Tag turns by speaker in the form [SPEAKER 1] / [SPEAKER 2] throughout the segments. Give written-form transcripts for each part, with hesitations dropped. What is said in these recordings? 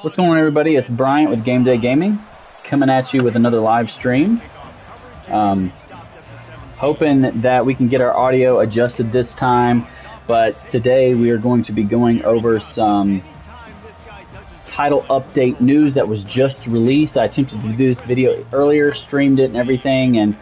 [SPEAKER 1] What's going on, everybody? It's Bryant with Game Day Gaming, coming at you with another live stream. Hoping that we can get our audio adjusted this time, but today we are going to be going over some title update news that was just released. I attempted to do this video earlier, streamed it and everything, and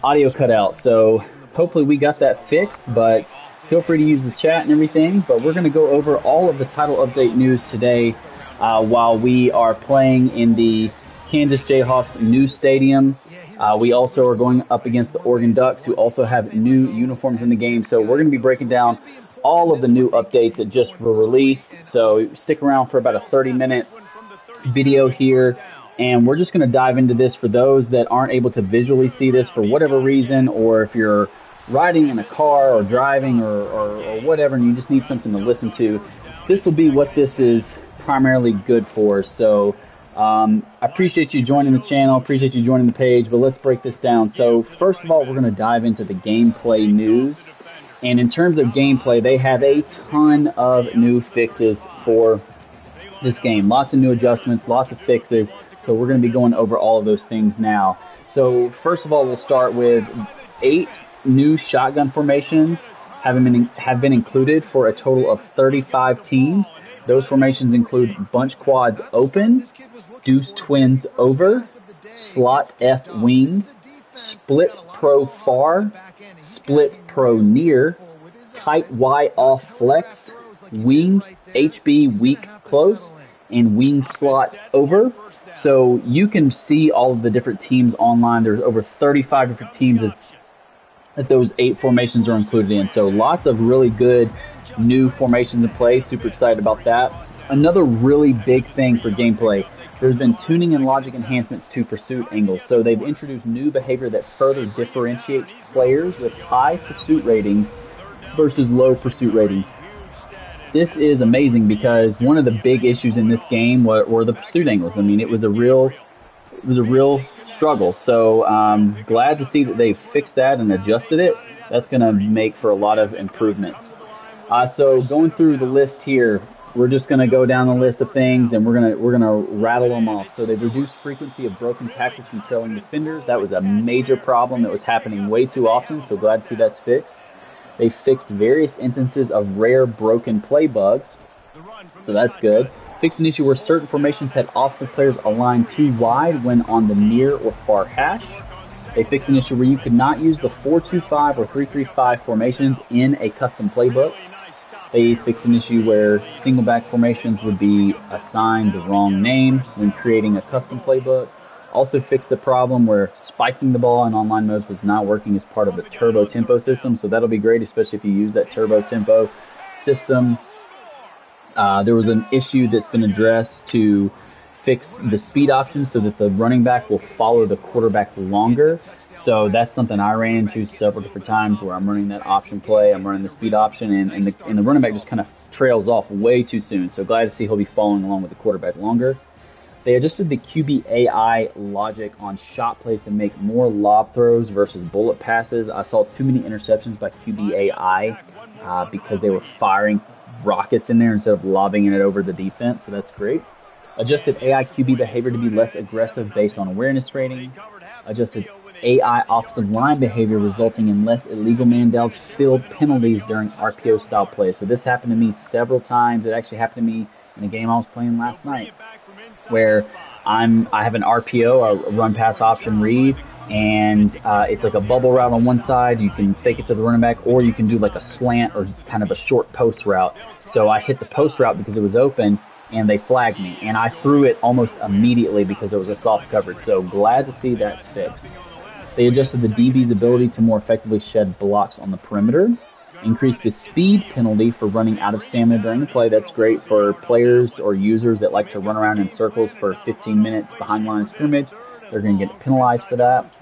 [SPEAKER 1] audio cut out. So hopefully we got that fixed, but feel free to use the chat and everything. But we're going to go over all of the title update news today while we are playing in the Kansas Jayhawks new stadium. We also are going up against the Oregon Ducks, who also have new uniforms in the game. So we're going to be breaking down all of the new updates that just were released. So stick around for about a 30-minute video here, and we're just going to dive into this for those that aren't able to visually see this for whatever reason, or if you're riding in a car or driving or whatever and you just need something to listen to. This will be what this is primarily good for. So I appreciate you joining the channel, appreciate you joining the page, but let's break this down. So first of all, we're going to dive into the gameplay news. And in terms of gameplay, they have a ton of new fixes for this game. Lots of new adjustments, lots of fixes. So we're going to be going over all of those things now. So first of all, we'll start with 8 new shotgun formations have been included for a total of 35 teams. Those formations include bunch quads open, deuce twins over, slot F wing, split pro far, split pro near, tight Y off flex, wing HB weak close, and wing slot over. So you can see all of the different teams online. There's over 35 different teams that those 8 formations are included in. So lots of really good new formations in play. Super excited about that. Another really big thing for gameplay, there's been tuning and logic enhancements to pursuit angles. So they've introduced new behavior that further differentiates players with high pursuit ratings versus low pursuit ratings. This is amazing because one of the big issues in this game were the pursuit angles. I mean, it was a real struggle. So glad to see that they've fixed that and adjusted it. That's going to make for a lot of improvements. So going through the list here, we're just going to go down the list of things and we're gonna rattle them off. So they've reduced frequency of broken tactics from trailing defenders. That was a major problem that was happening way too often. So glad to see that's fixed. They fixed various instances of rare broken play bugs. So that's good. Fixed an issue where certain formations had offensive players aligned too wide when on the near or far hash. They fixed an issue where you could not use the 4-2-5 or 3-3-5 formations in a custom playbook. They fixed an issue where single back formations would be assigned the wrong name when creating a custom playbook. Also fixed the problem where spiking the ball in online modes was not working as part of the turbo tempo system. So that'll be great, especially if you use that turbo tempo system. There was an issue that's been addressed to fix the speed option so that the running back will follow the quarterback longer. So that's something I ran into several different times where I'm running that option play, I'm running the speed option, and the running back just kind of trails off way too soon. So glad to see he'll be following along with the quarterback longer. They adjusted the QB AI logic on shot plays to make more lob throws versus bullet passes. I saw too many interceptions by QB AI because they were firing rockets in there instead of lobbing it over the defense, so that's great. Adjusted AI QB behavior to be less aggressive based on awareness rating. Adjusted AI offensive line behavior resulting in less illegal man downfield penalties during RPO style plays. So this happened to me several times. It actually happened to me in a game I was playing last night where I have an RPO, a run pass option read, and it's like a bubble route on one side. You can fake it to the running back, or you can do like a slant or kind of a short post route. So I hit the post route because it was open, and they flagged me. And I threw it almost immediately because it was a soft coverage. So glad to see that's fixed. They adjusted the DB's ability to more effectively shed blocks on the perimeter. Increased the speed penalty for running out of stamina during the play. That's great for players or users that like to run around in circles for 15 minutes behind the line of scrimmage. They're going to get penalized for that.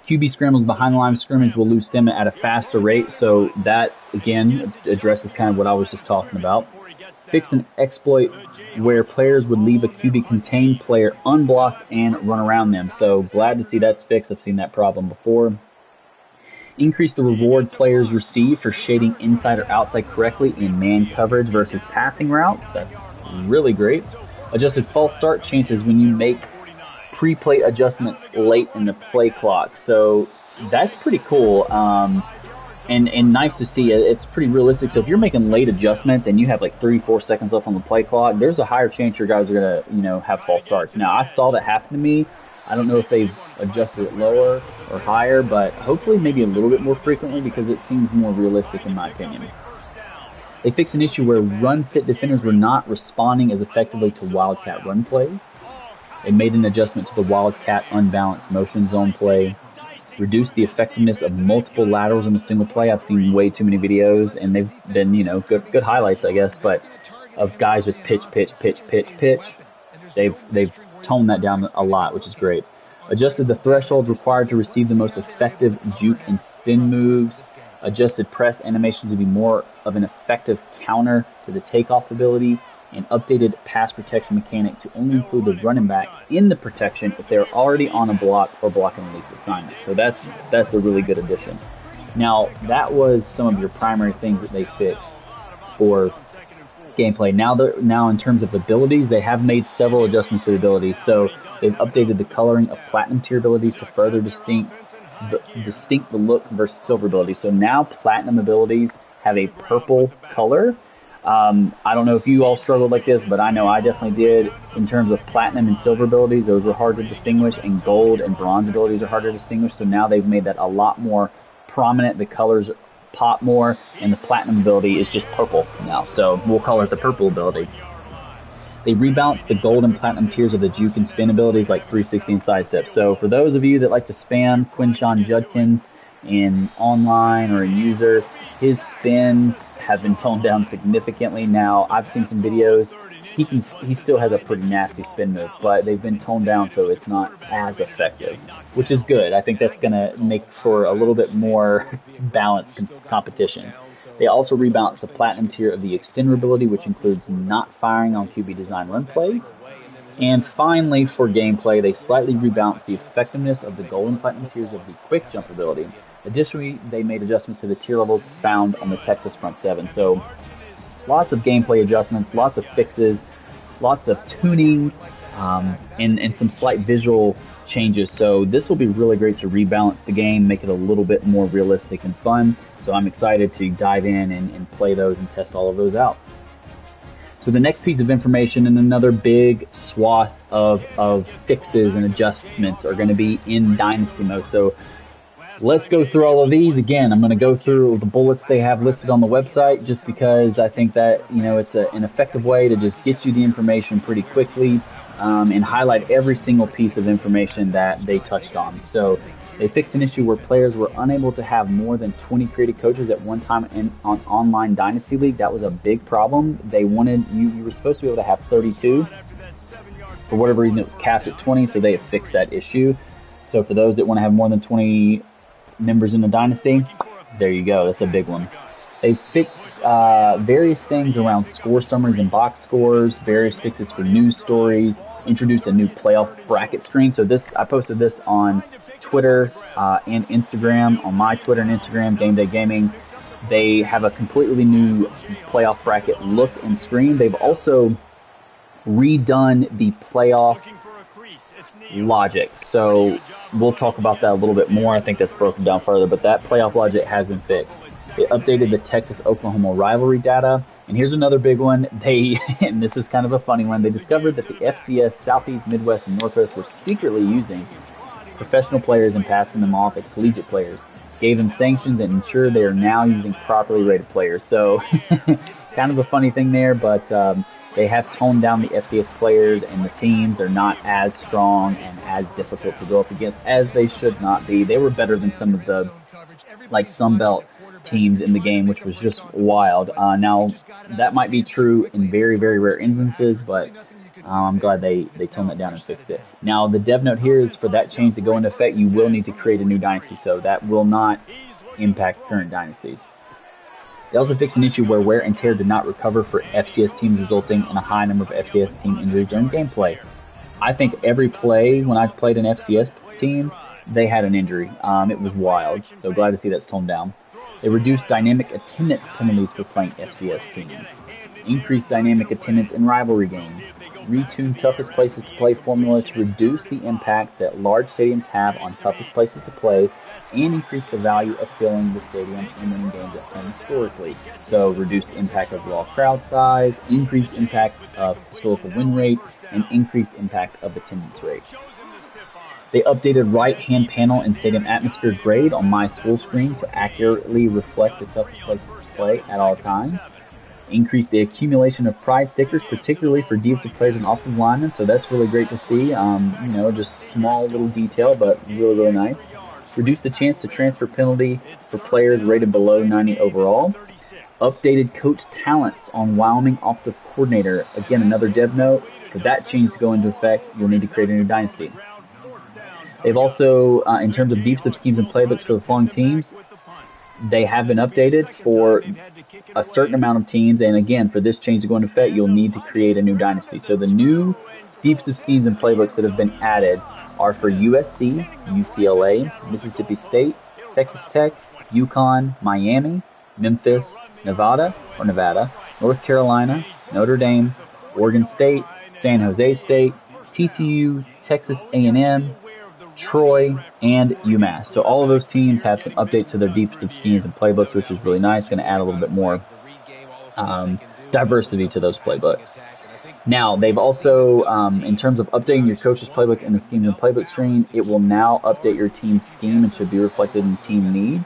[SPEAKER 1] QB scrambles behind the line of scrimmage will lose stamina at a faster rate. So that, again, addresses kind of what I was just talking about. Fixed an exploit where players would leave a QB-contained player unblocked and run around them. So glad to see that's fixed. I've seen that problem before. Increase the reward players receive for shading inside or outside correctly in man coverage versus passing routes. That's really great. Adjusted false start chances when you make pre-play adjustments late in the play clock. So that's pretty cool. And nice to see. It's pretty realistic. So if you're making late adjustments and you have like 3-4 seconds left on the play clock, there's a higher chance your guys are gonna have false starts. Now I saw that happen to me. I don't know if they've adjusted it lower or higher, but hopefully maybe a little bit more frequently because it seems more realistic in my opinion. They fixed an issue where run-fit defenders were not responding as effectively to Wildcat run plays. They made an adjustment to the Wildcat unbalanced motion zone play. Reduced the effectiveness of multiple laterals in a single play. I've seen way too many videos, and they've been, good highlights, I guess, but of guys just pitch. They've toned that down a lot, which is great. Adjusted the thresholds required to receive the most effective juke and spin moves. Adjusted press animation to be more of an effective counter to the takeoff ability, and updated pass protection mechanic to only include the running back in the protection if they're already on a block or block and release assignment. So that's a really good addition. Now, that was some of your primary things that they fixed for gameplay. Now in terms of abilities, they have made several adjustments to the abilities. So they've updated the coloring of platinum tier abilities to further distinct the look versus silver abilities. So now platinum abilities have a purple color. I don't know if you all struggled like this, but I know I definitely did. In terms of platinum and silver abilities, those were hard to distinguish, and gold and bronze abilities are hard to distinguish. So now they've made that a lot more prominent. The colors pop more, and the platinum ability is just purple now. So we'll call it the purple ability. They rebalanced the gold and platinum tiers of the juke and spin abilities like 360 and sidestep. So for those of you that like to spam Quinshon Judkins in online or in user, his spins have been toned down significantly. Now I've seen some videos. He still has a pretty nasty spin move, but they've been toned down so it's not as effective, which is good. I think that's going to make for a little bit more balanced competition. They also rebalanced the platinum tier of the extender ability, which includes not firing on QB design run plays. And finally, for gameplay, they slightly rebalanced the effectiveness of the gold and platinum tiers of the quick jump ability. Additionally, they made adjustments to the tier levels found on the Texas Front 7. So lots of gameplay adjustments, lots of fixes, lots of tuning, and some slight visual changes. So this will be really great to rebalance the game, make it a little bit more realistic and fun. So I'm excited to dive in and play those and test all of those out. So the next piece of information and another big swath of fixes and adjustments are going to be in Dynasty mode. So let's go through all of these. Again, I'm going to go through the bullets they have listed on the website just because I think that, it's an effective way to just get you the information pretty quickly and highlight every single piece of information that they touched on. So they fixed an issue where players were unable to have more than 20 created coaches at one time on online Dynasty League. That was a big problem. They wanted, you were supposed to be able to have 32. For whatever reason, it was capped at 20, so they have fixed that issue. So for those that want to have more than 20 members in the Dynasty, there you go. That's a big one. They fixed various things around score summaries and box scores, various fixes for news stories, introduced a new playoff bracket screen. So I posted this on Twitter and Instagram, on my Twitter and Instagram, Game Day Gaming. They have a completely new playoff bracket look and screen. They've also redone the playoff logic. So we'll talk about that a little bit more. I think that's broken down further, but that playoff logic has been fixed. They updated the Texas-Oklahoma rivalry data. And here's another big one. And this is kind of a funny one, they discovered that the FCS Southeast, Midwest, and Northwest were secretly using professional players and passing them off as collegiate players, gave them sanctions, and ensured they are now using properly rated players. So kind of a funny thing there, but they have toned down the FCS players and the teams. They're not as strong and as difficult to go up against as they should not be. They were better than some of the Sunbelt teams in the game, which was just wild. Now, that might be true in very, very rare instances, but I'm glad they toned that down and fixed it. Now, the dev note here is for that change to go into effect, you will need to create a new dynasty, so that will not impact current dynasties. They also fixed an issue where wear and tear did not recover for FCS teams, resulting in a high number of FCS team injuries during gameplay. I think every play when I played an FCS team, they had an injury. It was wild, so glad to see that's toned down. They reduced dynamic attendance penalties for playing FCS teams. Increased dynamic attendance in rivalry games. retuned toughest places to play formula to reduce the impact that large stadiums have on toughest places to play and increase the value of filling the stadium and winning games at home historically. So reduced impact of raw crowd size, increased impact of historical win rate, and increased impact of attendance rate. They updated right-hand panel and stadium atmosphere grade on my school screen to accurately reflect the toughest places to play at all times. Increased the accumulation of pride stickers, particularly for defensive players and offensive linemen, so that's really great to see. Just small little detail, but really, really nice. Reduced the chance to transfer penalty for players rated below 90 overall. Updated coach talents on Wyoming offensive coordinator. Again, another dev note. For that change to go into effect, you'll need to create a new dynasty. They've also, in terms of defensive schemes and playbooks for the following teams, they have been updated for a certain amount of teams. And again, for this change to go into effect, you'll need to create a new dynasty. So the new defensive schemes and playbooks that have been added are for USC, UCLA, Mississippi State, Texas Tech, UConn, Miami, Memphis, Nevada, North Carolina, Notre Dame, Oregon State, San Jose State, TCU, Texas A&M, Troy, and UMass. So all of those teams have some updates to their defensive schemes and playbooks, which is really nice. Going to add a little bit more diversity to those playbooks. Now, they've also, in terms of updating your coach's playbook in the schemes and playbook screen, it will now update your team's scheme and should be reflected in team needs.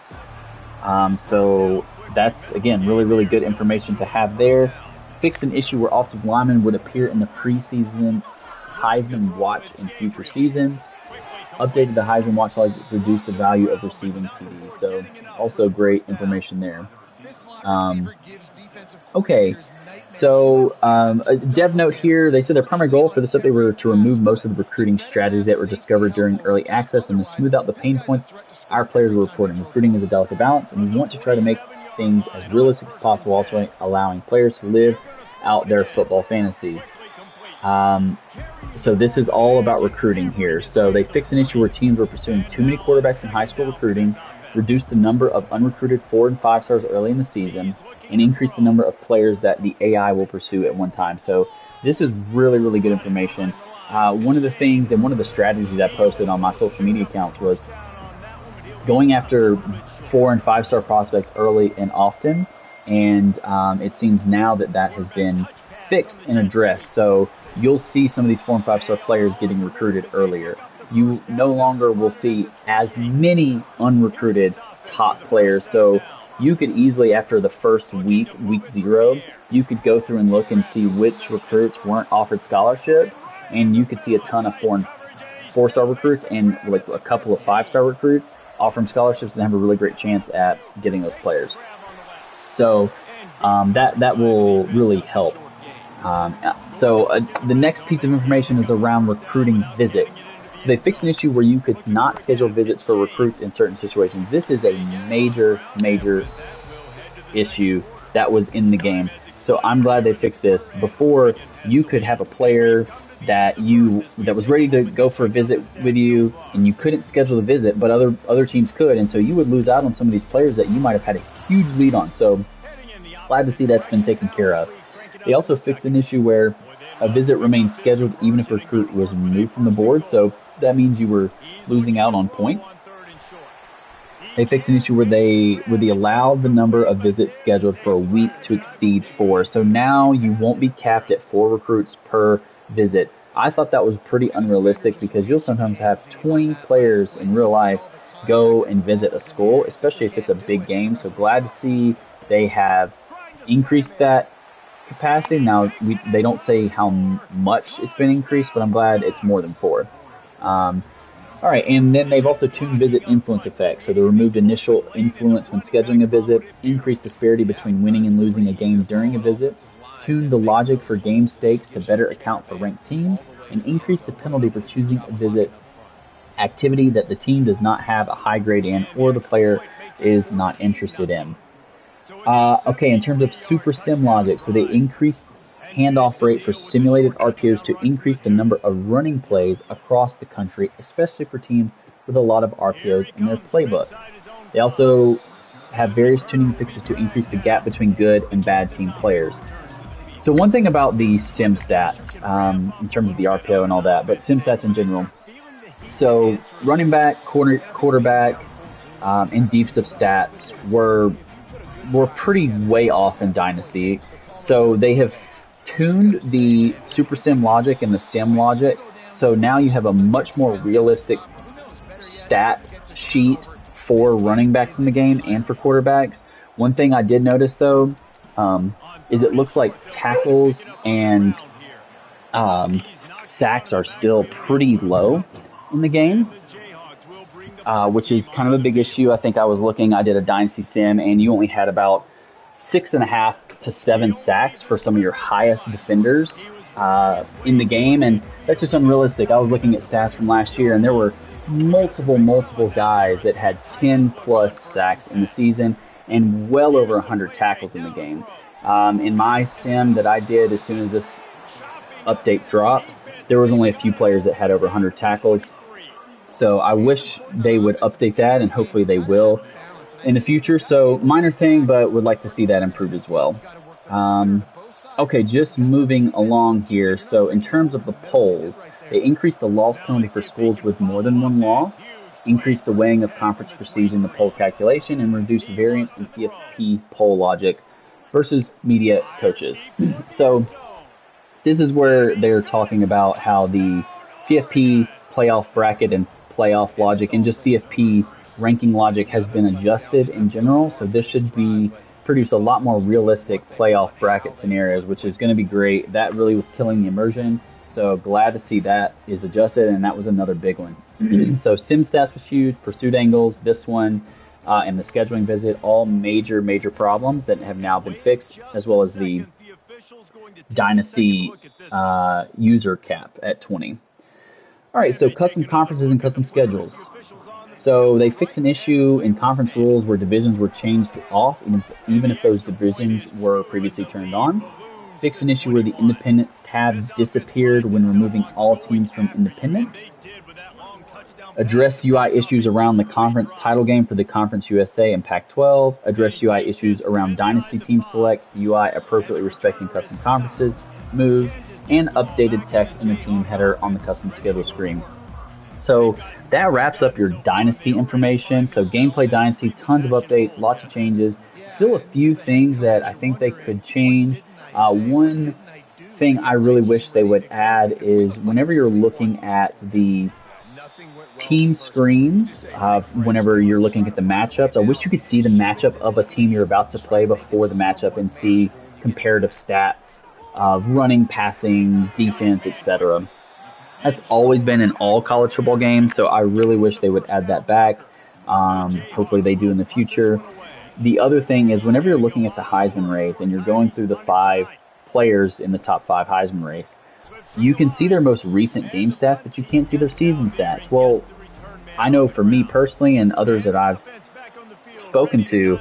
[SPEAKER 1] So that's, again, really, really good information to have there. Fixed an issue where offensive linemen would appear in the preseason Heisman watch in future seasons. Updated the Heisman watch log to reduce the value of receiving TDs. So also great information there. Okay, so a dev note here, they said their primary goal for this update were to remove most of the recruiting strategies that were discovered during early access and to smooth out the pain points our players were reporting. Recruiting is a delicate balance, and we want to try to make things as realistic as possible, also allowing players to live out their football fantasies. So this is all about recruiting here. So they fixed an issue where teams were pursuing too many quarterbacks in high school recruiting, reduced the number of unrecruited 4 and 5 stars early in the season, and increased the number of players that the AI will pursue at one time. So this is really, really good information. One of the things and one of the strategies I posted on my social media accounts was going after 4 and 5 star prospects early and often, and it seems now that that has been fixed and addressed. So you'll see some of these 4 and 5 star players getting recruited earlier. You no longer will see as many unrecruited top players. So you could easily, after the first week 0, you could go through and look and see which recruits weren't offered scholarships, and you could see a ton of 4 and 4 star recruits and like a couple of 5 star recruits offer them scholarships and have a really great chance at getting those players. So that will really help. The next piece of information is around recruiting visits. So they fixed an issue where you could not schedule visits for recruits in certain situations. This is a major, major issue that was in the game. So I'm glad they fixed this. Before, you could have a player that was ready to go for a visit with you, and you couldn't schedule the visit, but other teams could, and so you would lose out on some of these players that you might have had a huge lead on. So glad to see that's been taken care of. They also fixed an issue where a visit remained scheduled even if a recruit was removed from the board, so that means you were losing out on points. They fixed an issue where they allowed the number of visits scheduled for a week to exceed 4. So now you won't be capped at 4 recruits per visit. I thought that was pretty unrealistic because you'll sometimes have 20 players in real life go and visit a school, especially if it's a big game. So glad to see they have increased that capacity. Now, they don't say how much it's been increased, but I'm glad it's more than 4. All right, and then they've also tuned visit influence effects. So they removed initial influence when scheduling a visit, increased disparity between winning and losing a game during a visit, tuned the logic for game stakes to better account for ranked teams, and increased the penalty for choosing a visit activity that the team does not have a high grade in or the player is not interested in. In terms of super sim logic, so they increased handoff rate for simulated RPOs to increase the number of running plays across the country, especially for teams with a lot of RPOs in their playbook. They also have various tuning fixes to increase the gap between good and bad team players. So one thing about the sim stats, in terms of the RPO and all that, but sim stats in general. So running back, quarterback, and defensive stats were pretty way off in Dynasty. So they have tuned the Super Sim logic and the Sim logic. So now you have a much more realistic stat sheet for running backs in the game and for quarterbacks. One thing I did notice though, is it looks like tackles and sacks are still pretty low in the game, which is kind of a big issue. I think I did a Dynasty Sim, and you only had about 6.5 to 7 sacks for some of your highest defenders in the game, and that's just unrealistic. I was looking at stats from last year, and there were multiple guys that had 10 plus sacks in the season and well over 100 tackles in the game. In my sim that I did as soon as this update dropped, there was only a few players that had over 100 tackles. So I wish they would update that, and hopefully they will in the future. So minor thing, but would like to see that improve as well. Okay, just moving along here. So in terms of the polls, they increased the loss penalty for schools with more than one loss, increased the weighing of conference prestige in the poll calculation, and reduced variance in CFP poll logic versus media coaches. So this is where they're talking about how the CFP playoff bracket and playoff logic and just CFP ranking logic has been adjusted in general. So this should produce a lot more realistic playoff bracket scenarios, which is going to be great. That really was killing the immersion. So glad to see that is adjusted, and that was another big one. So sim stats was huge, pursuit angles, this one, and the scheduling visit, all major problems that have now been fixed, as well as the Dynasty user cap at 20. All right, so custom conferences and custom schedules. So they fixed an issue in conference rules where divisions were changed off, even if those divisions were previously turned on. Fixed an issue where the Independence tab disappeared when removing all teams from Independence. Address UI issues around the conference title game for the Conference USA and Pac-12. Address UI issues around Dynasty Team Select, UI appropriately respecting custom conferences, moves, and updated text in the team header on the custom schedule screen. So that wraps up your Dynasty information. So Gameplay Dynasty, tons of updates, lots of changes. Still a few things that I think they could change. One thing I really wish they would add is whenever you're looking at the team screens, whenever you're looking at the matchups, I wish you could see the matchup of a team you're about to play before the matchup and see comparative stats of running, passing, defense, etc. That's always been in all college football games, so I really wish they would add that back. Hopefully they do in the future. The other thing is whenever you're looking at the Heisman race and you're going through the 5 players in the top 5 Heisman race, you can see their most recent game stats, but you can't see their season stats. Well, I know for me personally and others that I've spoken to,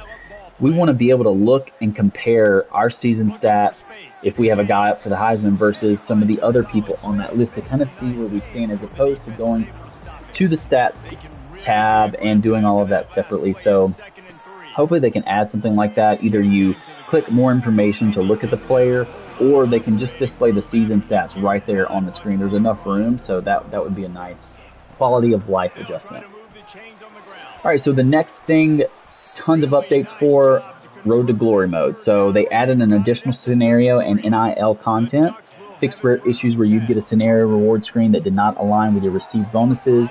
[SPEAKER 1] we want to be able to look and compare our season stats if we have a guy up for the Heisman versus some of the other people on that list to kind of see where we stand, as opposed to going to the stats tab and doing all of that separately. So hopefully they can add something like that. Either you click more information to look at the player, or they can just display the season stats right there on the screen. There's enough room, so that would be a nice quality of life adjustment. All right, so the next thing, tons of updates for Road to Glory mode. So they added an additional scenario and NIL content, fixed issues where you'd get a scenario reward screen that did not align with your received bonuses,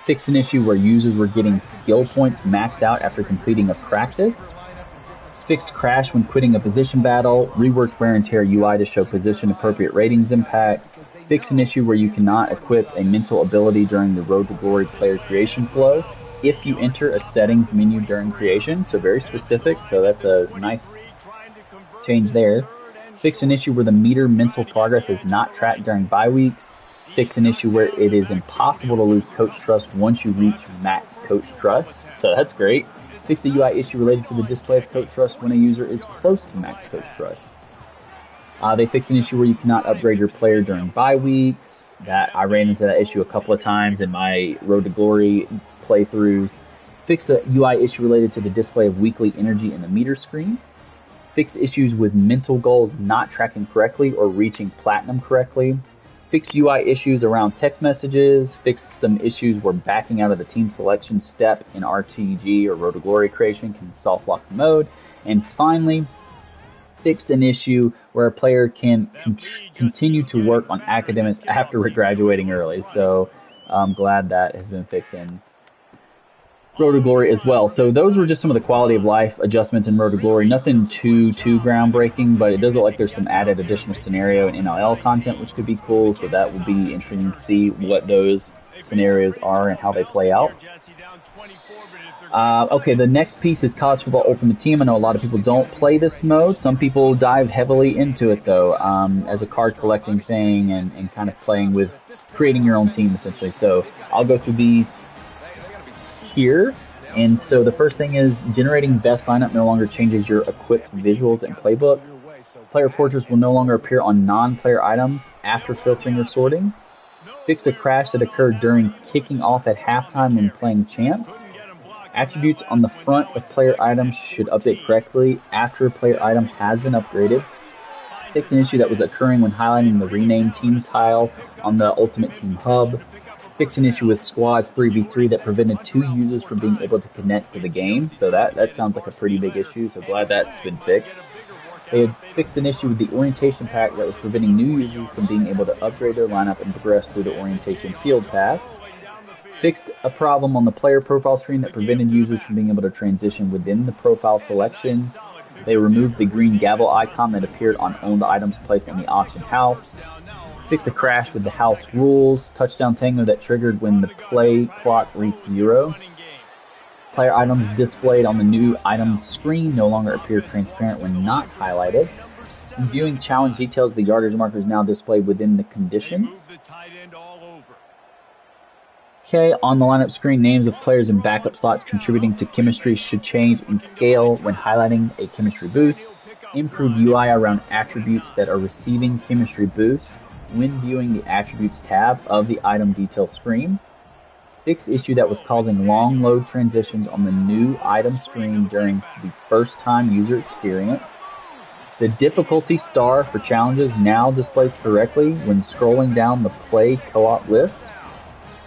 [SPEAKER 1] fixed an issue where users were getting skill points maxed out after completing a practice, fixed crash when quitting a position battle, reworked wear and tear UI to show position appropriate ratings impact, fixed an issue where you cannot equip a mental ability during the Road to Glory player creation flow if you enter a settings menu during creation. So very specific, so that's a nice change there. Fix an issue where the meter mental progress is not tracked during bye weeks. Fix an issue where it is impossible to lose coach trust once you reach max coach trust. So that's great. Fix the UI issue related to the display of coach trust when a user is close to max coach trust. They fix an issue where you cannot upgrade your player during bye weeks. That I ran into that issue a couple of times in my Road to Glory playthroughs. Fix the UI issue related to the display of weekly energy in the meter screen. Fixed issues with mental goals not tracking correctly or reaching platinum correctly. Fixed UI issues around text messages. Fixed some issues where backing out of the team selection step in RTG or Road to Glory creation can soft lock the mode. And finally, fixed an issue where a player can continue to work on academics after graduating early. So I'm glad that has been fixed in Road to Glory as well. So those were just some of the quality of life adjustments in Road to Glory. Nothing too groundbreaking, but it does look like there's some added additional scenario and NLL content, which could be cool. So that will be interesting to see what those scenarios are and how they play out. Okay, the next piece is College Football Ultimate Team. I know a lot of people don't play this mode. Some people dive heavily into it, though, as a card collecting thing and kind of playing with creating your own team, essentially. So I'll go through these here. And so the first thing is generating best lineup no longer changes your equipped visuals and playbook. Player portraits will no longer appear on non-player items after filtering or sorting. Fixed a crash that occurred during kicking off at halftime when playing champs. Attributes on the front of player items should update correctly after a player item has been upgraded. Fixed an issue that was occurring when highlighting the rename team tile on the Ultimate Team hub. Fixed an issue with squads 3v3 that prevented 2 users from being able to connect to the game. So that sounds like a pretty big issue, so glad that's been fixed. They had fixed an issue with the orientation pack that was preventing new users from being able to upgrade their lineup and progress through the orientation field pass. Fixed a problem on the player profile screen that prevented users from being able to transition within the profile selection. They removed the green gavel icon that appeared on owned items placed in the auction house. Fixed a crash with the house rules touchdown tango that triggered when the play clock reached 0. Player items displayed on the new item screen no longer appear transparent when not highlighted. Viewing challenge details, the yardage marker is now displayed within the conditions. Okay, on the lineup screen, names of players in backup slots contributing to chemistry should change in scale when highlighting a chemistry boost. Improved UI around attributes that are receiving chemistry boosts when viewing the attributes tab of the item detail screen. Fixed issue that was causing long load transitions on the new item screen during the first time user experience. The difficulty star for challenges now displays correctly when scrolling down the play co-op list.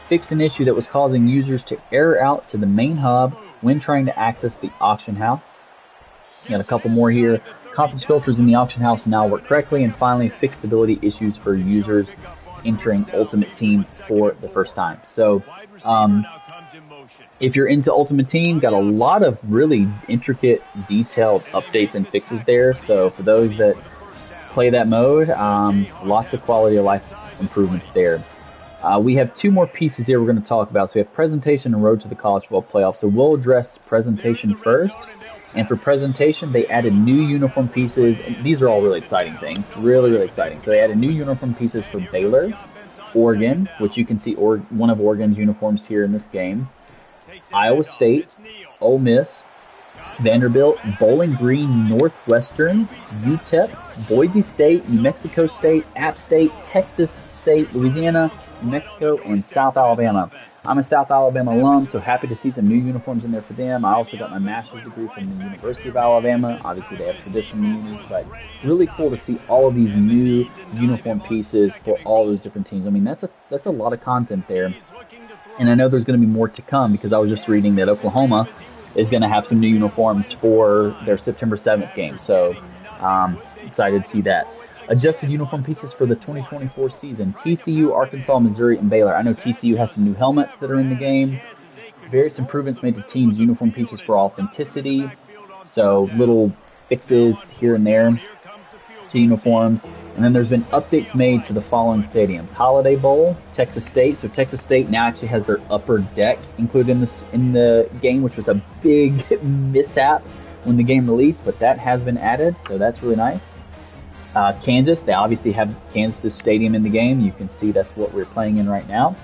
[SPEAKER 1] Fixed an issue that was causing users to error out to the main hub when trying to access the auction house. Got a couple more here. Conference filters in the auction house now work correctly. And finally, fixed stability issues for users entering Ultimate Team for the first time. So, if you're into Ultimate Team, got a lot of really intricate, detailed updates and fixes there. So for those that play that mode, lots of quality of life improvements there. We have 2 more pieces here we're going to talk about. So we have presentation and road to the college football playoffs. So we'll address presentation first. And for presentation, they added new uniform pieces. And these are all really exciting things. Really, really exciting. So they added new uniform pieces for Baylor, Oregon, which you can see one of Oregon's uniforms here in this game, Iowa State, Ole Miss, Vanderbilt, Bowling Green, Northwestern, UTEP, Boise State, New Mexico State, App State, Texas State, Louisiana, New Mexico, and South Alabama. I'm a South Alabama alum, so happy to see some new uniforms in there for them. I also got my master's degree from the University of Alabama. Obviously, they have traditional unis, but really cool to see all of these new uniform pieces for all those different teams. I mean, that's a lot of content there. And I know there's going to be more to come because I was just reading that Oklahoma is going to have some new uniforms for their September 7th game. So, excited to see that. Adjusted uniform pieces for the 2024 season. TCU, Arkansas, Missouri, and Baylor. I know TCU has some new helmets that are in the game. Various improvements made to teams' uniform pieces for authenticity. So little fixes here and there to uniforms. And then there's been updates made to the following stadiums. Holiday Bowl, Texas State. So Texas State now actually has their upper deck included in the game, which was a big mishap when the game released, but that has been added, so that's really nice. Kansas, they obviously have Kansas Stadium in the game. You can see that's what we're playing in right now.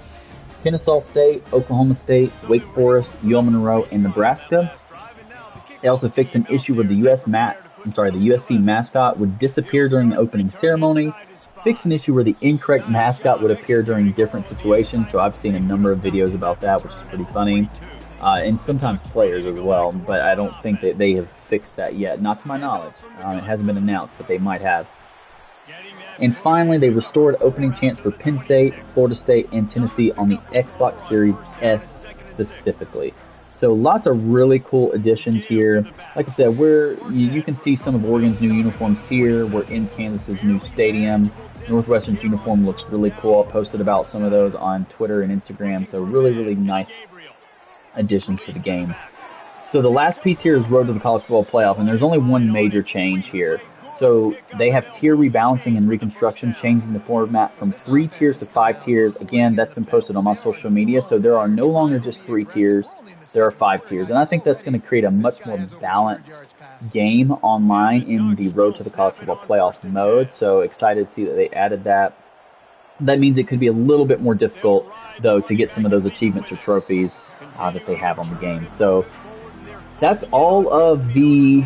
[SPEAKER 1] Kennesaw State, Oklahoma State, Wake Forest, UL Monroe, and Nebraska. They also fixed an issue with the USC mascot would disappear during the opening ceremony. Fixed an issue where the incorrect mascot would appear during different situations. So I've seen a number of videos about that, which is pretty funny. and sometimes players as well. But I don't think that they have fixed that yet, not to my knowledge. It hasn't been announced, but they might have. And finally, they restored opening chants for Penn State, Florida State, and Tennessee on the Xbox Series S specifically. So lots of really cool additions here. Like I said, you can see some of Oregon's new uniforms here. We're in Kansas's new stadium. Northwestern's uniform looks really cool. I posted about some of those on Twitter and Instagram. So really, really nice additions to the game. So the last piece here is Road to the College Football Playoff, and there's only one major change here. So they have tier rebalancing and reconstruction, changing the format from 3 tiers to 5 tiers. Again, that's been posted on my social media. So there are no longer just 3 tiers. There are 5 tiers. And I think that's going to create a much more balanced game online in the Road to the College Football Playoff mode. So excited to see that they added that. That means it could be a little bit more difficult, though, to get some of those achievements or trophies that they have on the game. So that's all of the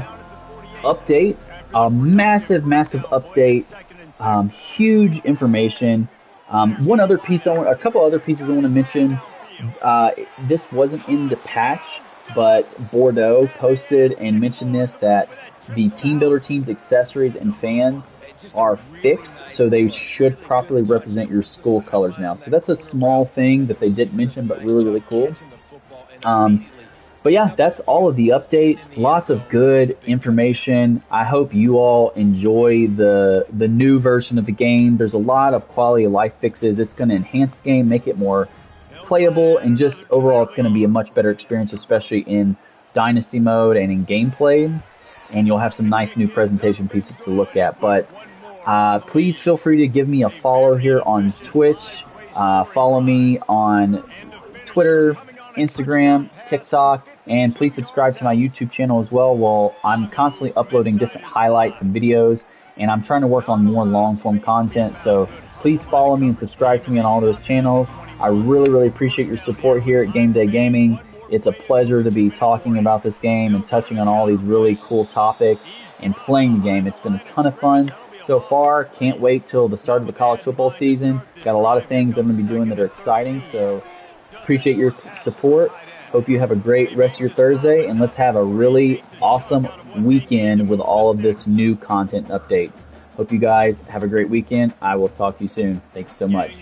[SPEAKER 1] updates. A massive update. Huge information. One other piece, a couple other pieces I want to mention. This wasn't in the patch, but Bordeaux posted and mentioned this, that the Team Builder team's accessories and fans are fixed, so they should properly represent your school colors now. So that's a small thing that they didn't mention, but really, really cool. But yeah, that's all of the updates. Lots of good information. I hope you all enjoy the new version of the game. There's a lot of quality of life fixes. It's going to enhance the game, make it more playable, and just overall it's going to be a much better experience, especially in Dynasty mode and in gameplay. And you'll have some nice new presentation pieces to look at. But please feel free to give me a follow here on Twitch. Follow me on Twitter, Instagram, TikTok, and please subscribe to my YouTube channel as well. Well, I'm constantly uploading different highlights and videos, and I'm trying to work on more long-form content. So please follow me and subscribe to me on all those channels. I really, really appreciate your support here at Game Day Gaming. It's a pleasure to be talking about this game and touching on all these really cool topics and playing the game. It's been a ton of fun so far. Can't wait till the start of the college football season. Got a lot of things I'm going to be doing that are exciting, so appreciate your support. Hope you have a great rest of your Thursday, and let's have a really awesome weekend with all of this new content updates. Hope you guys have a great weekend. I will talk to you soon. Thank you so much.